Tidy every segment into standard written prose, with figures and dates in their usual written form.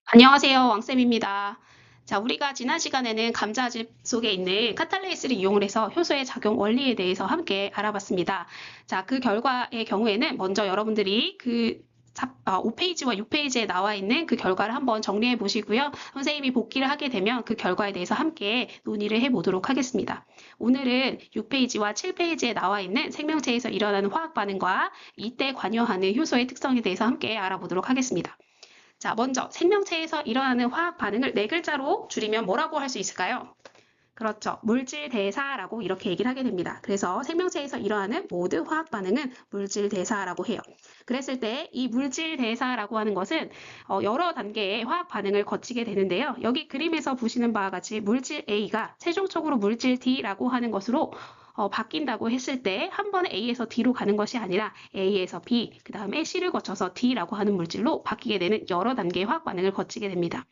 안녕하세요. 왕쌤입니다. 자, 우리가 지난 시간에는 감자즙 속에 있는 카탈레이스를 이용을 해서 효소의 작용 원리에 대해서 함께 알아봤습니다. 자, 그 결과의 경우에는 먼저 여러분들이 5페이지와 6페이지에 나와 있는 그 결과를 한번 정리해 보시고요. 선생님이 복기를 하게 되면 그 결과에 대해서 함께 논의를 해 보도록 하겠습니다. 오늘은 6페이지와 7페이지에 나와 있는 생명체에서 일어나는 화학 반응과 이때 관여하는 효소의 특성에 대해서 함께 알아보도록 하겠습니다. 자, 먼저 생명체에서 일어나는 화학 반응을 네 글자로 줄이면 뭐라고 할 수 있을까요? 그렇죠. 물질 대사라고 이렇게 얘기를 하게 됩니다. 그래서 생명체에서 일어나는 모든 화학 반응은 물질 대사라고 해요. 그랬을 때 이 물질 대사라고 하는 것은 여러 단계의 화학 반응을 거치게 되는데요. 여기 그림에서 보시는 바와 같이 물질 A가 최종적으로 물질 D라고 하는 것으로 바뀐다고 했을 때 한 번에 A에서 D로 가는 것이 아니라 A에서 B, 그 다음에 C를 거쳐서 D라고 하는 물질로 바뀌게 되는 여러 단계의 화학 반응을 거치게 됩니다.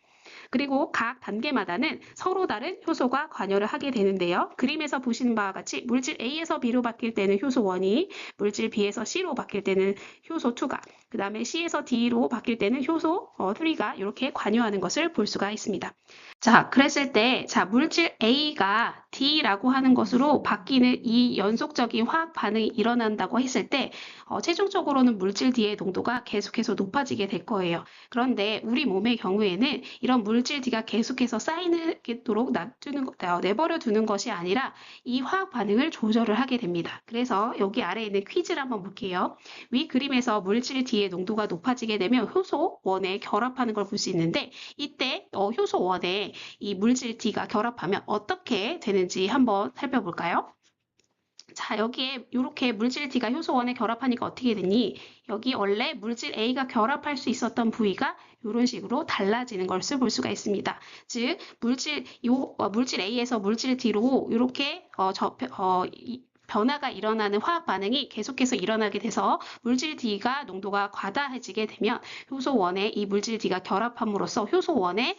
그리고 각 단계마다는 서로 다른 효소가 관여를 하게 되는데요. 그림에서 보시는 바와 같이 물질 A에서 B로 바뀔 때는 효소 1이, 물질 B에서 C로 바뀔 때는 효소 2가, 그 다음에 C에서 D로 바뀔 때는 효소 3가 이렇게 관여하는 것을 볼 수가 있습니다. 자, 그랬을 때, 자, 물질 A가 D라고 하는 것으로 바뀌는 이 연속적인 화학 반응이 일어난다고 했을 때, 최종적으로는 물질 D의 농도가 계속해서 높아지게 될 거예요. 그런데 우리 몸의 경우에는 이런 물질 D가 계속해서 쌓이도록 내버려 두는 것이 아니라 이 화학 반응을 조절을 하게 됩니다. 그래서 여기 아래에 있는 퀴즈를 한번 볼게요. 위 그림에서 물질 D의 농도가 높아지게 되면 효소 1에 결합하는 걸 볼 수 있는데 이때 효소 1에 이 물질 D가 결합하면 어떻게 되는지 한번 살펴볼까요? 자, 여기에 이렇게 물질 D가 효소 1에 결합하니까 어떻게 되니? 여기 원래 물질 A가 결합할 수 있었던 부위가 이런 식으로 달라지는 것을 볼 수가 있습니다. 즉, 물질 A에서 물질 D로 이렇게 변화가 일어나는 화학 반응이 계속해서 일어나게 돼서 물질 D가 농도가 과다해지게 되면 효소 1에 이 물질 D가 결합함으로써 효소 1의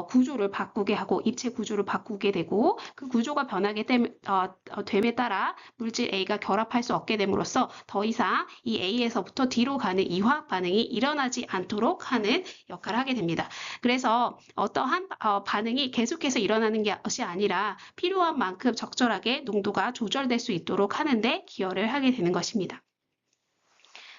구조를 바꾸게 하고 입체 구조를 바꾸게 되고 그 구조가 변하게 됨에 따라 물질 A가 결합할 수 없게 됨으로써 더 이상 이 A에서부터 D로 가는 이 화학 반응이 일어나지 않도록 하는 역할을 하게 됩니다. 그래서 어떠한 반응이 계속해서 일어나는 것이 아니라 필요한 만큼 적절하게 농도가 조절될 수 있도록 하는데 기여를 하게 되는 것입니다.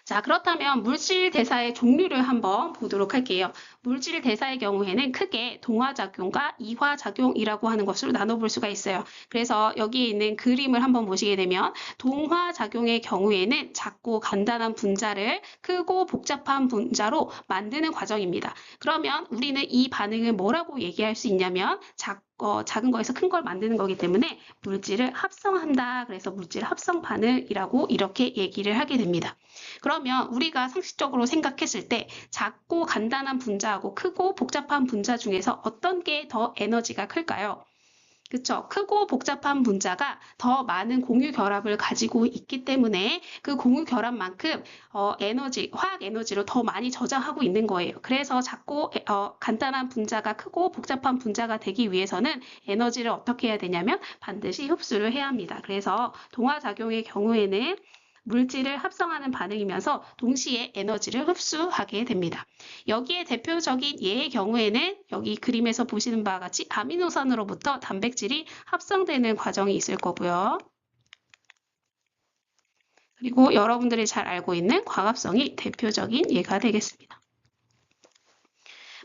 자, 그렇다면 물질 대사의 종류를 한번 보도록 할게요. 물질 대사의 경우에는 크게 동화작용과 이화작용이라고 하는 것으로 나눠볼 수가 있어요. 그래서 여기에 있는 그림을 한번 보시게 되면 동화작용의 경우에는 작고 간단한 분자를 크고 복잡한 분자로 만드는 과정입니다. 그러면 우리는 이 반응을 뭐라고 얘기할 수 있냐면 작은 거에서 큰 걸 만드는 거기 때문에 물질을 합성한다. 그래서 물질 합성 반응이라고 이렇게 얘기를 하게 됩니다. 그러면 우리가 상식적으로 생각했을 때 작고 간단한 분자하고 크고 복잡한 분자 중에서 어떤 게 더 에너지가 클까요? 그쵸? 크고 복잡한 분자가 더 많은 공유 결합을 가지고 있기 때문에 그 공유 결합만큼 화학 에너지를 더 많이 저장하고 있는 거예요. 그래서 작고 간단한 분자가 크고 복잡한 분자가 되기 위해서는 에너지를 어떻게 해야 되냐면 반드시 흡수를 해야 합니다. 그래서 동화작용의 경우에는 물질을 합성하는 반응이면서 동시에 에너지를 흡수하게 됩니다. 여기에 대표적인 예의 경우에는 여기 그림에서 보시는 바와 같이 아미노산으로부터 단백질이 합성되는 과정이 있을 거고요. 그리고 여러분들이 잘 알고 있는 광합성이 대표적인 예가 되겠습니다.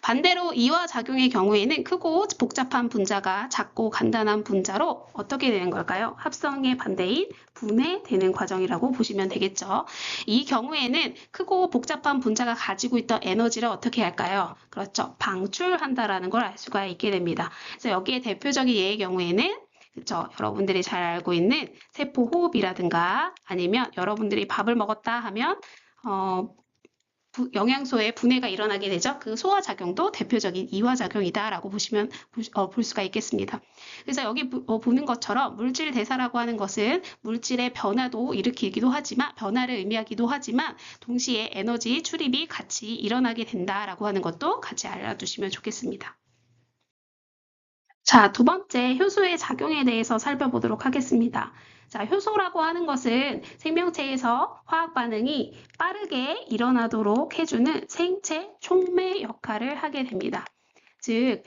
반대로 이화작용의 경우에는 크고 복잡한 분자가 작고 간단한 분자로 어떻게 되는 걸까요? 합성의 반대인 분해되는 과정이라고 보시면 되겠죠. 이 경우에는 크고 복잡한 분자가 가지고 있던 에너지를 어떻게 할까요? 그렇죠. 방출한다라는 걸 알 수가 있게 됩니다. 그래서 여기에 대표적인 예의 경우에는 그렇죠. 여러분들이 잘 알고 있는 세포 호흡이라든가 아니면 여러분들이 밥을 먹었다 하면 영양소의 분해가 일어나게 되죠. 그 소화작용도 대표적인 이화작용이다라고 보시면 볼 수가 있겠습니다. 그래서 여기 보는 것처럼 물질 대사라고 하는 것은 물질의 변화도 일으키기도 하지만 변화를 의미하기도 하지만 동시에 에너지 출입이 같이 일어나게 된다라고 하는 것도 같이 알아두시면 좋겠습니다. 자, 두 번째 효소의 작용에 대해서 살펴보도록 하겠습니다. 자, 효소라고 하는 것은 생명체에서 화학 반응이 빠르게 일어나도록 해주는 생체 촉매 역할을 하게 됩니다. 즉,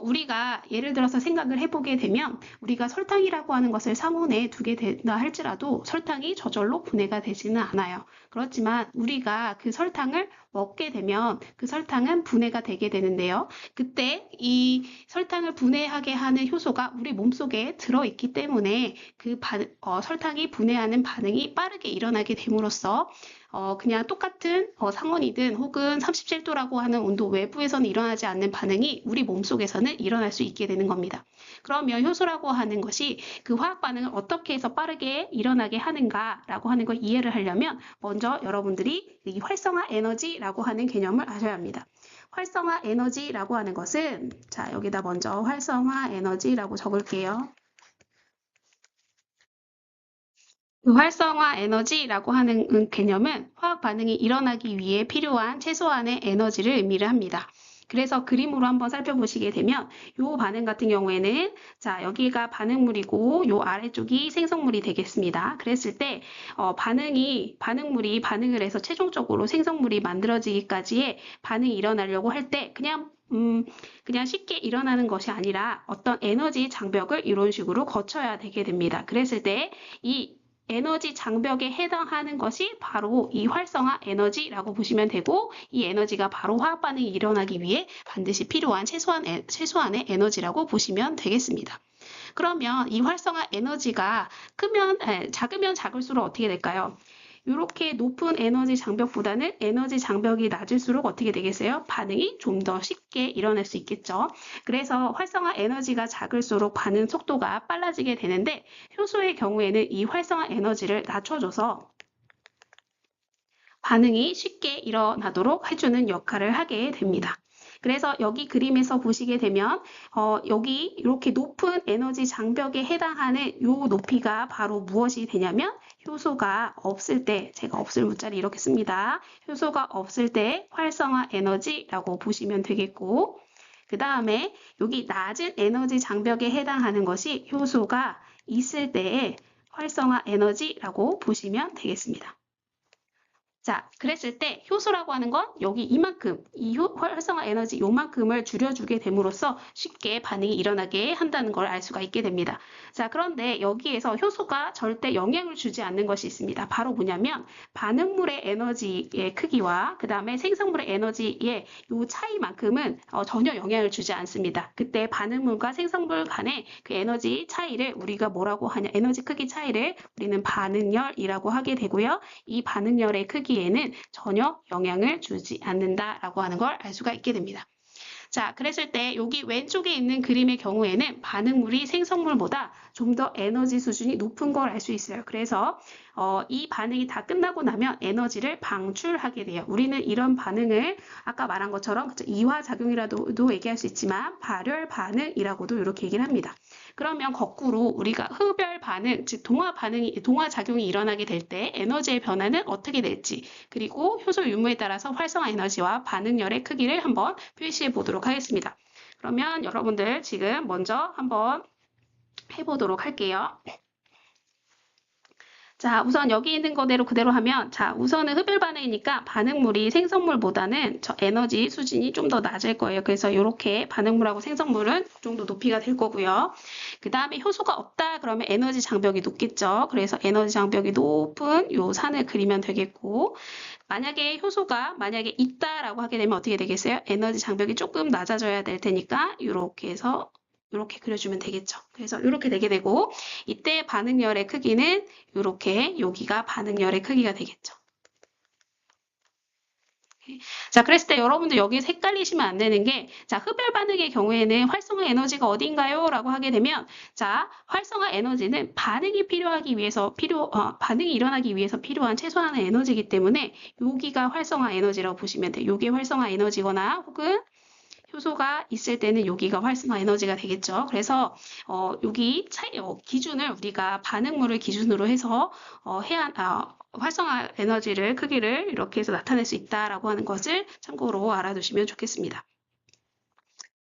우리가 예를 들어서 생각을 해보게 되면 우리가 설탕이라고 하는 것을 상온에 두게 된다 할지라도 설탕이 저절로 분해가 되지는 않아요. 그렇지만 우리가 그 설탕을 먹게 되면 그 설탕은 분해가 되게 되는데요. 그때 이 설탕을 분해하게 하는 효소가 우리 몸속에 들어있기 때문에 그 설탕이 분해하는 반응이 빠르게 일어나게 됨으로써 그냥 똑같은 상온이든 혹은 37도라고 하는 온도 외부에서는 일어나지 않는 반응이 우리 몸속에서는 일어날 수 있게 되는 겁니다. 그러면 효소라고 하는 것이 그 화학 반응을 어떻게 해서 빠르게 일어나게 하는가라고 하는 걸 이해를 하려면 먼저 여러분들이 이 활성화 에너지라고 하는 개념을 아셔야 합니다. 활성화 에너지라고 하는 것은 자, 여기다 먼저 활성화 에너지라고 적을게요. 그 활성화 에너지라고 하는 개념은 화학 반응이 일어나기 위해 필요한 최소한의 에너지를 의미를 합니다. 그래서 그림으로 한번 살펴보시게 되면 이 반응 같은 경우에는 자, 여기가 반응물이고 이 아래쪽이 생성물이 되겠습니다. 그랬을 때 반응물이 반응을 해서 최종적으로 생성물이 만들어지기까지의 반응이 일어나려고 할 때 그냥 쉽게 일어나는 것이 아니라 어떤 에너지 장벽을 이런 식으로 거쳐야 되게 됩니다. 그랬을 때 이 에너지 장벽에 해당하는 것이 바로 이 활성화 에너지라고 보시면 되고 이 에너지가 바로 화학 반응이 일어나기 위해 반드시 필요한 최소한의 에너지라고 보시면 되겠습니다. 그러면 이 활성화 에너지가 작으면 작을수록 어떻게 될까요? 이렇게 높은 에너지 장벽보다는 에너지 장벽이 낮을수록 어떻게 되겠어요? 반응이 좀 더 쉽게 일어날 수 있겠죠. 그래서 활성화 에너지가 작을수록 반응 속도가 빨라지게 되는데 효소의 경우에는 이 활성화 에너지를 낮춰줘서 반응이 쉽게 일어나도록 해주는 역할을 하게 됩니다. 그래서 여기 그림에서 보시게 되면 여기 이렇게 높은 에너지 장벽에 해당하는 이 높이가 바로 무엇이 되냐면 효소가 없을 때, 제가 없을 문자를 이렇게 씁니다. 효소가 없을 때 활성화 에너지라고 보시면 되겠고 그 다음에 여기 낮은 에너지 장벽에 해당하는 것이 효소가 있을 때의 활성화 에너지라고 보시면 되겠습니다. 자, 그랬을 때 효소라고 하는 건 여기 이만큼, 이 활성화 에너지 요만큼을 줄여주게 됨으로써 쉽게 반응이 일어나게 한다는 걸 알 수가 있게 됩니다. 자, 그런데 여기에서 효소가 절대 영향을 주지 않는 것이 있습니다. 바로 뭐냐면 반응물의 에너지의 크기와 그 다음에 생성물의 에너지의 요 차이만큼은 전혀 영향을 주지 않습니다. 그때 반응물과 생성물 간의 그 에너지 차이를 우리가 뭐라고 하냐, 에너지 크기 차이를 우리는 반응열이라고 하게 되고요. 이 반응열의 크기에는 전혀 영향을 주지 않는다라고 하는 걸 알 수가 있게 됩니다. 자, 그랬을 때 여기 왼쪽에 있는 그림의 경우에는 반응물이 생성물보다 좀 더 에너지 수준이 높은 걸 알 수 있어요. 그래서 이 반응이 다 끝나고 나면 에너지를 방출하게 돼요. 우리는 이런 반응을 아까 말한 것처럼 이화작용이라도 얘기할 수 있지만 발열 반응이라고도 이렇게 얘기를 합니다. 그러면 거꾸로 우리가 흡열 반응, 즉 동화작용이 일어나게 될 때 에너지의 변화는 어떻게 될지 그리고 효소 유무에 따라서 활성화 에너지와 반응열의 크기를 한번 표시해 보도록 하겠습니다. 그러면 여러분들 지금 먼저 한번 해보도록 할게요. 자, 우선 여기 있는 거대로 그대로 하면 자, 우선은 흡열 반응이니까 반응물이 생성물보다는 저 에너지 수준이 좀 더 낮을 거예요. 그래서 이렇게 반응물하고 생성물은 그 정도 높이가 될 거고요. 그 다음에 효소가 없다 그러면 에너지 장벽이 높겠죠. 그래서 에너지 장벽이 높은 요 산을 그리면 되겠고 만약에 효소가 있다라고 하게 되면 어떻게 되겠어요? 에너지 장벽이 조금 낮아져야 될 테니까 이렇게 해서 이렇게 그려주면 되겠죠. 그래서 이렇게 되게 되고 이때 반응열의 크기는 이렇게 여기가 반응열의 크기가 되겠죠. 자, 그랬을 때 여러분들 여기서 헷갈리시면 안 되는 게, 자, 흡열 반응의 경우에는 활성화 에너지가 어딘가요? 라고 하게 되면, 자, 활성화 에너지는 반응이 일어나기 위해서 필요한 최소한의 에너지이기 때문에, 여기가 활성화 에너지라고 보시면 돼요. 여기 활성화 에너지거나 혹은 효소가 있을 때는 여기가 활성화 에너지가 되겠죠. 그래서 여기 기준을 우리가 반응물을 기준으로 해서 활성화 에너지를 크기를 이렇게 해서 나타낼 수 있다라고 하는 것을 참고로 알아두시면 좋겠습니다.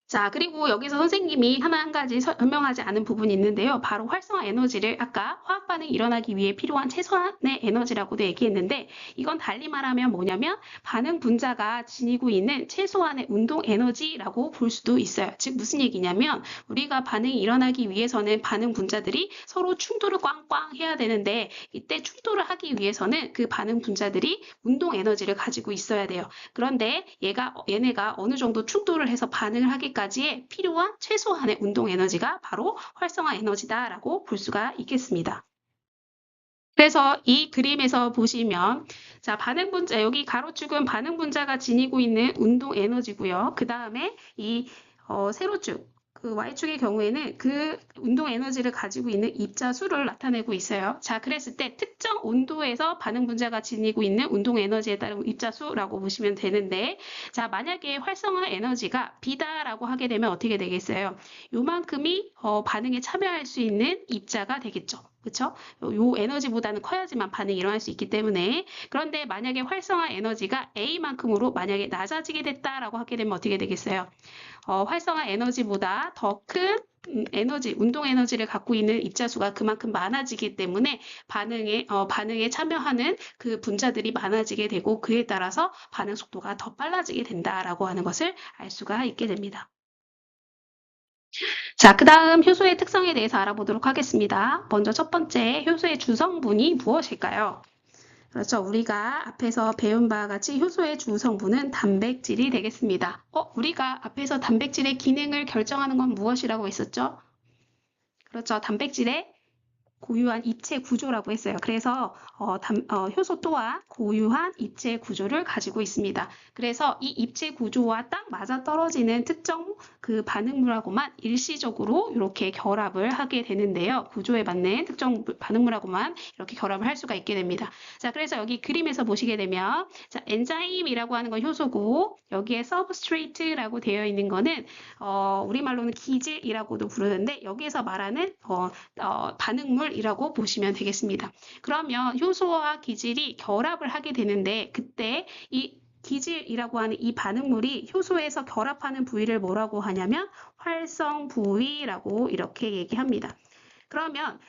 자, 그리고 여기서 선생님이 하나 한 가지 설명하지 않은 부분이 있는데요. 바로 활성화 에너지를 아까 화학 반응이 일어나기 위해 필요한 최소한의 에너지라고도 얘기했는데 이건 달리 말하면 뭐냐면 반응 분자가 지니고 있는 최소한의 운동 에너지라고 볼 수도 있어요. 즉 무슨 얘기냐면 우리가 반응이 일어나기 위해서는 반응 분자들이 서로 충돌을 꽝꽝 해야 되는데 이때 충돌을 하기 위해서는 그 반응 분자들이 운동 에너지를 가지고 있어야 돼요. 그런데 얘네가 어느 정도 충돌을 해서 반응을 하기까지에 필요한 최소한의 운동 에너지가 바로 활성화 에너지다라고 볼 수가 있겠습니다. 그래서 이 그림에서 보시면 자, 반응 분자 여기 가로축은 반응 분자가 지니고 있는 운동 에너지고요. 그 다음에 이 세로축 그 Y축의 경우에는 그 운동 에너지를 가지고 있는 입자 수를 나타내고 있어요. 자, 그랬을 때 특정 온도에서 반응 분자가 지니고 있는 운동 에너지에 따른 입자 수라고 보시면 되는데 자, 만약에 활성화 에너지가 B다라고 하게 되면 어떻게 되겠어요? 요만큼이 반응에 참여할 수 있는 입자가 되겠죠. 그렇죠? 요 에너지보다는 커야지만 반응이 일어날 수 있기 때문에 그런데 만약에 활성화 에너지가 A만큼으로 만약에 낮아지게 됐다라고 하게 되면 어떻게 되겠어요? 활성화 에너지보다 더 큰 에너지, 운동 에너지를 갖고 있는 입자수가 그만큼 많아지기 때문에 반응에 참여하는 그 분자들이 많아지게 되고 그에 따라서 반응 속도가 더 빨라지게 된다라고 하는 것을 알 수가 있게 됩니다. 자, 그 다음 효소의 특성에 대해서 알아보도록 하겠습니다. 먼저 첫 번째, 효소의 주성분이 무엇일까요? 그렇죠. 우리가 앞에서 배운 바와 같이 효소의 주성분은 단백질이 되겠습니다. 우리가 앞에서 단백질의 기능을 결정하는 건 무엇이라고 했었죠? 그렇죠. 단백질의 고유한 입체 구조라고 했어요. 그래서 효소 또한 고유한 입체 구조를 가지고 있습니다. 그래서 이 입체 구조와 딱 맞아떨어지는 특정 그 반응물하고만 일시적으로 이렇게 결합을 하게 되는데요. 구조에 맞는 특정 반응물하고만 이렇게 결합을 할 수가 있게 됩니다. 자, 그래서 여기 그림에서 보시게 되면 자, 엔자임이라고 하는 건 효소고 여기에 substrate라고 되어 있는 거는 우리말로는 기질이라고도 부르는데 여기에서 말하는 반응물이라고 보시면 되겠습니다. 그러면 효소와 기질이 결합을 하게 되는데 그때 이 기질이라고 하는 이 반응물이 효소에서 결합하는 부위를 뭐라고 하냐면 활성 부위라고 이렇게 얘기합니다. 그러면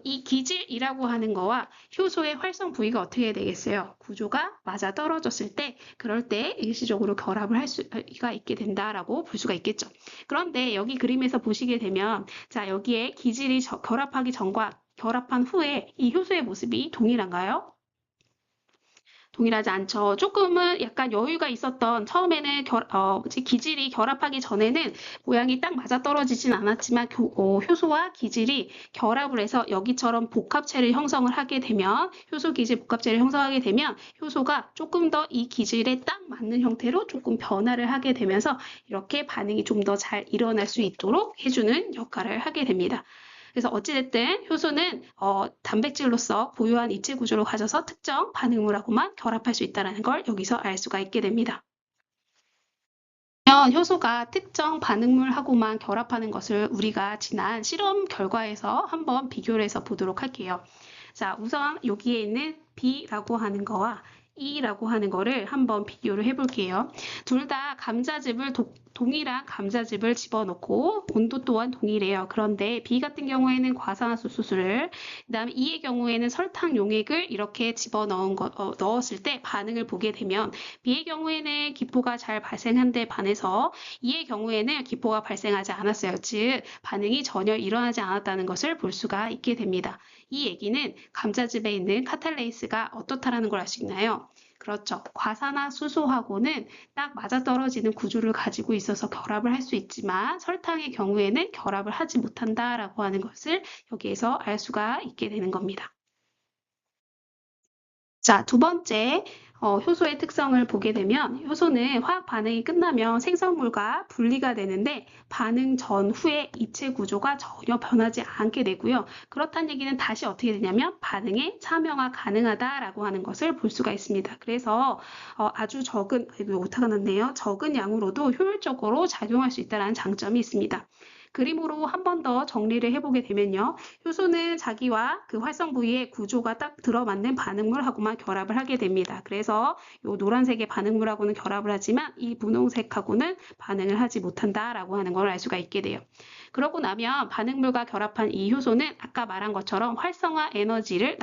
이 기질이라고 하는 거와 효소의 활성 부위가 어떻게 되겠어요? 구조가 맞아 떨어졌을 때 그럴 때 일시적으로 결합을 할 수가 있게 된다라고 볼 수가 있겠죠. 그런데 여기 그림에서 보시게 되면 자, 여기에 기질이 결합하기 전과 결합한 후에 이 효소의 모습이 동일한가요? 동일하지 않죠. 조금은 약간 여유가 있었던 처음에는 기질이 결합하기 전에는 모양이 딱 맞아떨어지진 않았지만 효소와 기질이 결합을 해서 여기처럼 복합체를 형성을 하게 되면 효소 기질 복합체를 형성하게 되면 효소가 조금 더 이 기질에 딱 맞는 형태로 조금 변화를 하게 되면서 이렇게 반응이 좀 더 잘 일어날 수 있도록 해주는 역할을 하게 됩니다. 그래서 어찌됐든 효소는 단백질로서 고유한 입체 구조를 가져서 특정 반응물하고만 결합할 수 있다는 걸 여기서 알 수가 있게 됩니다. 효소가 특정 반응물하고만 결합하는 것을 우리가 지난 실험 결과에서 한번 비교를 해서 보도록 할게요. 자, 우선 여기에 있는 B라고 하는 거와 E라고 하는 거를 한번 비교를 해볼게요. 둘 다 감자즙을 동일한 감자즙을 집어넣고 온도 또한 동일해요. 그런데 B 같은 경우에는 과산화수소를 그다음에 E의 경우에는 설탕 용액을 이렇게 넣었을 때 반응을 보게 되면 B의 경우에는 기포가 잘 발생한 데 반해서 E의 경우에는 기포가 발생하지 않았어요. 즉 반응이 전혀 일어나지 않았다는 것을 볼 수가 있게 됩니다. 이 얘기는 감자즙에 있는 카탈레이스가 어떻다라는 걸 알 수 있나요? 그렇죠. 과산화수소하고는 딱 맞아떨어지는 구조를 가지고 있어서 결합을 할 수 있지만 설탕의 경우에는 결합을 하지 못한다라고 하는 것을 여기에서 알 수가 있게 되는 겁니다. 자, 두 번째, 효소의 특성을 보게 되면 효소는 화학 반응이 끝나면 생성물과 분리가 되는데 반응 전후의 입체 구조가 전혀 변하지 않게 되고요. 그렇다는 얘기는 다시 어떻게 되냐면 반응에 참여가 가능하다라고 하는 것을 볼 수가 있습니다. 그래서 아주 적은, 오타가 났네요. 적은 양으로도 효율적으로 작용할 수 있다는 장점이 있습니다. 그림으로 한 번 더 정리를 해보게 되면요. 효소는 자기와 그 활성 부위의 구조가 딱 들어맞는 반응물하고만 결합을 하게 됩니다. 그래서 이 노란색의 반응물하고는 결합을 하지만 이 분홍색하고는 반응을 하지 못한다라고 하는 걸 알 수가 있게 돼요. 그러고 나면 반응물과 결합한 이 효소는 아까 말한 것처럼 활성화 에너지를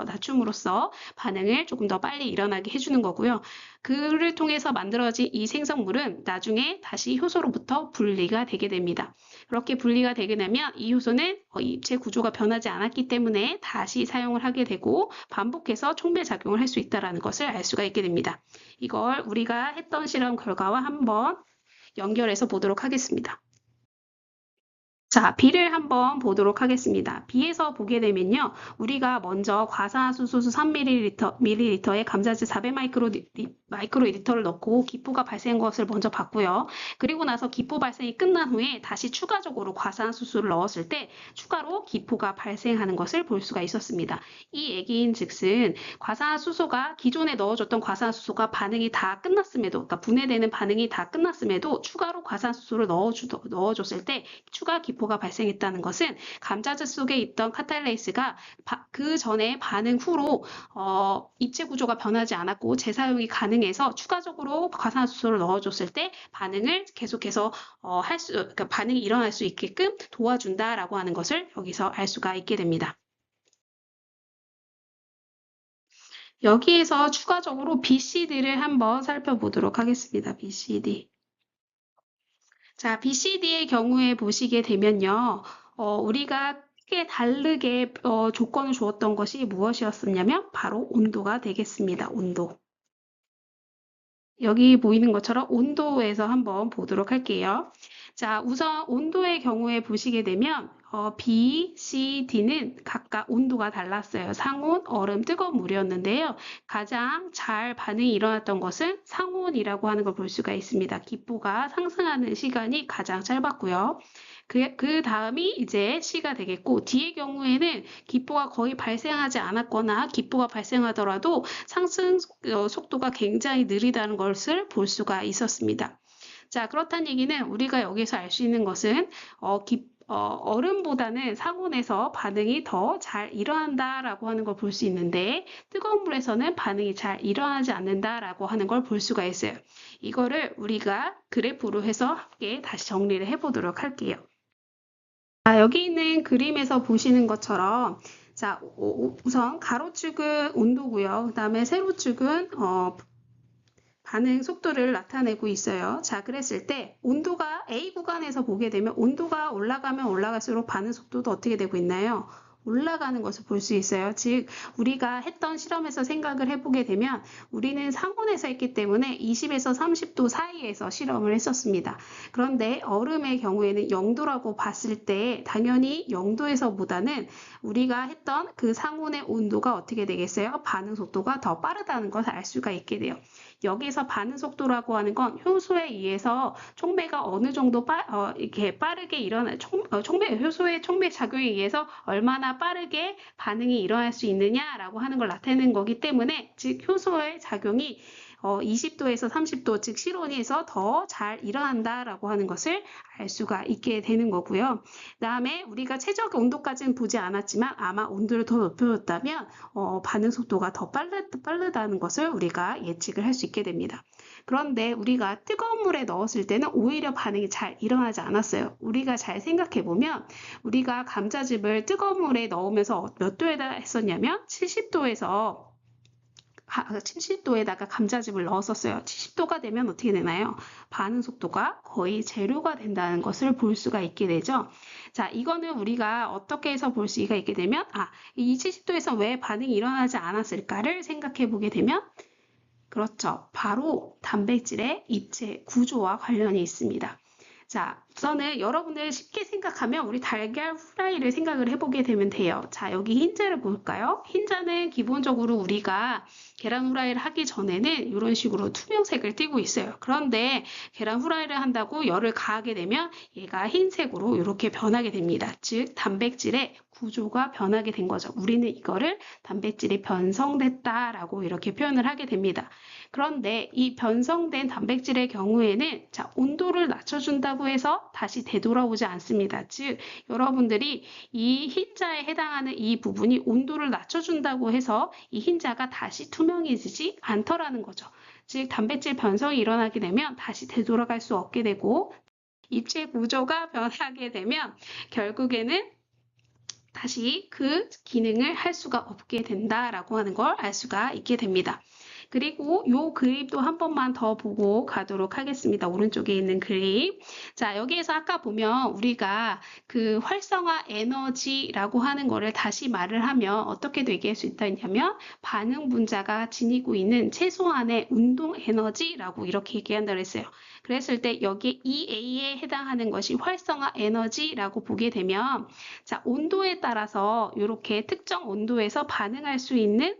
낮춤으로써 반응을 조금 더 빨리 일어나게 해주는 거고요. 그를 통해서 만들어진 이 생성물은 나중에 다시 효소로부터 분리가 되게 됩니다. 그렇게 분리가 되게 되면 이 효소는 입체 구조가 변하지 않았기 때문에 다시 사용을 하게 되고 반복해서 촉매작용을 할 수 있다는 것을 알 수가 있게 됩니다. 이걸 우리가 했던 실험 결과와 한번 연결해서 보도록 하겠습니다. 자, B를 한번 보도록 하겠습니다. B에서 보게 되면요. 우리가 먼저 과산화수소수 3ml에 감자즙 400마이크로리터를 넣고 기포가 발생한 것을 먼저 봤고요. 그리고 나서 기포 발생이 끝난 후에 다시 추가적으로 과산화수소를 넣었을 때 추가로 기포가 발생하는 것을 볼 수가 있었습니다. 이 얘기인 즉슨 과산화수소가 기존에 넣어줬던 과산화수소가 반응이 다 끝났음에도, 그러니까 분해되는 반응이 다 끝났음에도 추가로 과산화수소를 넣어줬을 때 추가 기포가 발생했다는 것은 감자즙 속에 있던 카탈레이스가 그 전에 반응 후로 입체 구조가 변하지 않았고 재사용이 가능해서 추가적으로 과산화수소를 넣어줬을 때 반응을 계속해서 그러니까 반응이 일어날 수 있게끔 도와준다라고 하는 것을 여기서 알 수가 있게 됩니다. 여기에서 추가적으로 BCD를 한번 살펴보도록 하겠습니다. BCD. 자, BCD의 경우에 보시게 되면요. 우리가 크게 다르게 조건을 주었던 것이 무엇이었었냐면 바로 온도가 되겠습니다. 온도. 여기 보이는 것처럼 온도에서 한번 보도록 할게요. 자, 우선 온도의 경우에 보시게 되면 B, C, D는 각각 온도가 달랐어요. 상온, 얼음, 뜨거운 물이었는데요. 가장 잘 반응이 일어났던 것은 상온이라고 하는 걸 볼 수가 있습니다. 기포가 상승하는 시간이 가장 짧았고요. 그 다음이 이제 C가 되겠고 D의 경우에는 기포가 거의 발생하지 않았거나 기포가 발생하더라도 상승 속도가 굉장히 느리다는 것을 볼 수가 있었습니다. 자, 그렇다는 얘기는 우리가 여기서 알 수 있는 것은 얼음보다는 상온에서 반응이 더 잘 일어난다라고 하는 걸 볼 수 있는데 뜨거운 물에서는 반응이 잘 일어나지 않는다라고 하는 걸 볼 수가 있어요. 이거를 우리가 그래프로 해서 함께 다시 정리를 해보도록 할게요. 자, 여기 있는 그림에서 보시는 것처럼 자, 우선 가로축은 온도고요. 그 다음에 세로축은 반응 속도를 나타내고 있어요. 자, 그랬을 때 온도가 A 구간에서 보게 되면 온도가 올라가면 올라갈수록 반응 속도도 어떻게 되고 있나요? 올라가는 것을 볼 수 있어요. 즉 우리가 했던 실험에서 생각을 해보게 되면 우리는 상온에서 했기 때문에 20에서 30도 사이에서 실험을 했었습니다. 그런데 얼음의 경우에는 0도라고 봤을 때 당연히 0도에서보다는 우리가 했던 그 상온의 온도가 어떻게 되겠어요? 반응 속도가 더 빠르다는 것을 알 수가 있게 돼요. 여기서 반응 속도라고 하는 건 효소에 의해서 촉매가 어느 정도 이렇게 빠르게 효소의 촉매 작용에 의해서 얼마나 빠르게 반응이 일어날 수 있느냐라고 하는 걸 나타내는 거기 때문에 즉 효소의 작용이 20도에서 30도, 즉 실온에서 더 잘 일어난다라고 하는 것을 알 수가 있게 되는 거고요. 그 다음에 우리가 최적 온도까지는 보지 않았지만 아마 온도를 더 높여줬다면 반응 속도가 더 빠르다는 것을 우리가 예측을 할 수 있게 됩니다. 그런데 우리가 뜨거운 물에 넣었을 때는 오히려 반응이 잘 일어나지 않았어요. 우리가 잘 생각해 보면 우리가 감자즙을 뜨거운 물에 넣으면서 몇 도에다 했었냐면 70도에다가 감자즙을 넣었었어요. 70도가 되면 어떻게 되나요? 반응 속도가 거의 제로가 된다는 것을 볼 수가 있게 되죠. 자, 이거는 우리가 어떻게 해서 볼 수가 있게 되면 이 70도에서 왜 반응이 일어나지 않았을까를 생각해 보게 되면 그렇죠. 바로 단백질의 입체 구조와 관련이 있습니다. 자, 우선은 여러분들 쉽게 생각하면 우리 달걀 후라이를 생각을 해보게 되면 돼요. 자, 여기 흰자를 볼까요? 흰자는 기본적으로 우리가 계란 후라이를 하기 전에는 이런 식으로 투명색을 띠고 있어요. 그런데 계란 후라이를 한다고 열을 가하게 되면 얘가 흰색으로 이렇게 변하게 됩니다. 즉, 단백질의 구조가 변하게 된 거죠. 우리는 이거를 단백질이 변성됐다라고 이렇게 표현을 하게 됩니다. 그런데 이 변성된 단백질의 경우에는 자, 온도를 낮춰준다고 해서 온도에서 다시 되돌아오지 않습니다. 즉, 여러분들이 이 흰자에 해당하는 이 부분이 온도를 낮춰준다고 해서 이 흰자가 다시 투명해지지 않더라는 거죠. 즉, 단백질 변성이 일어나게 되면 다시 되돌아갈 수 없게 되고 입체 구조가 변하게 되면 결국에는 다시 그 기능을 할 수가 없게 된다라고 하는 걸 알 수가 있게 됩니다. 그리고 요 그림도 한 번만 더 보고 가도록 하겠습니다. 오른쪽에 있는 그림. 자, 여기에서 아까 보면 우리가 그 활성화 에너지라고 하는 거를 다시 말을 하면 어떻게 얘기할 수 있다 했냐면 반응 분자가 지니고 있는 최소한의 운동 에너지라고 이렇게 얘기한다고 했어요. 그랬을 때 여기 EA에 해당하는 것이 활성화 에너지라고 보게 되면 자, 온도에 따라서 이렇게 특정 온도에서 반응할 수 있는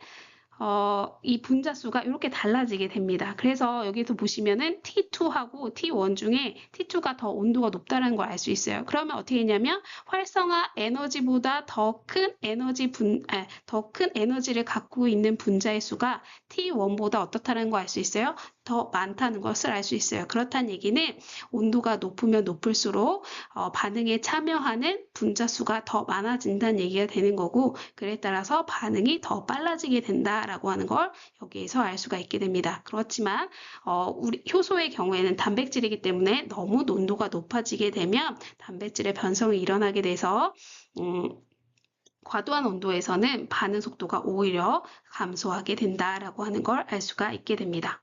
이 분자수가 이렇게 달라지게 됩니다. 그래서 여기서 보시면은 T2하고 T1 중에 T2가 더 온도가 높다는 걸 알 수 있어요. 그러면 어떻게 했냐면 활성화 에너지보다 더 큰 에너지를 갖고 있는 분자의 수가 T1보다 어떻다는 걸 알 수 있어요? 더 많다는 것을 알 수 있어요. 그렇다는 얘기는 온도가 높으면 높을수록 반응에 참여하는 분자 수가 더 많아진다는 얘기가 되는 거고, 그에 따라서 반응이 더 빨라지게 된다라고 하는 걸 여기에서 알 수가 있게 됩니다. 그렇지만 우리 효소의 경우에는 단백질이기 때문에 너무 온도가 높아지게 되면 단백질의 변성이 일어나게 돼서 과도한 온도에서는 반응 속도가 오히려 감소하게 된다라고 하는 걸 알 수가 있게 됩니다.